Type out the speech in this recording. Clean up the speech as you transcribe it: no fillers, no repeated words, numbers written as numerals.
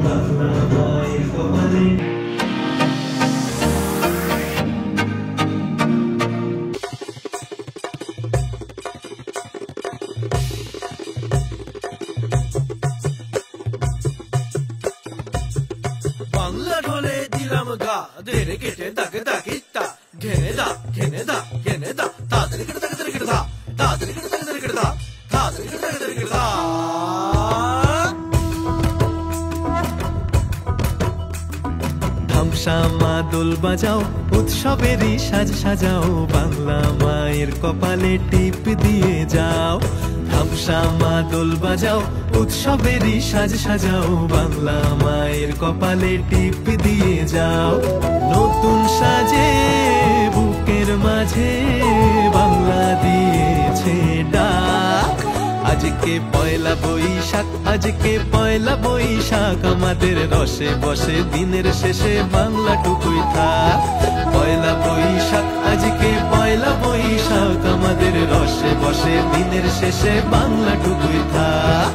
বাংলা মায়ের কপালে। বাংলা ঢোলে দিলাম গা ধেরে কেটে দাকে দাকিতা ঘেনে দা ঘেনে দা ঘেনে দা তাদের কেটে দাকে দাকে কেটে দা তাদের কেটে দাকে দাকে কেটে দা তাদের কেটে দাকে দাকে কেটে দা। ধামসা মা দোল বাজাও উৎসবেরই সাজ সাজাও বাংলা মায়ের কপালে টিপ দিয়ে যাও। ধামসা মা দোল বাজাও উৎসবেরই সাজ সাজাও বাংলা মায়ের কপালে টিপ দিয়ে যাও। নতুন সাজে বুকের মাঝে বাংলা দিয়েছে ডাক। আজকে পয়লা বৈশাখ আজকে পয়লা বৈশাখ আমাদের রসে বসে দিনের শেষে বাংলাটুকুই থাক। পয়লা বৈশাখ আজকে পয়লা বৈশাখ আমাদের রসে বসে দিনের শেষে বাংলাটুকুই থাক।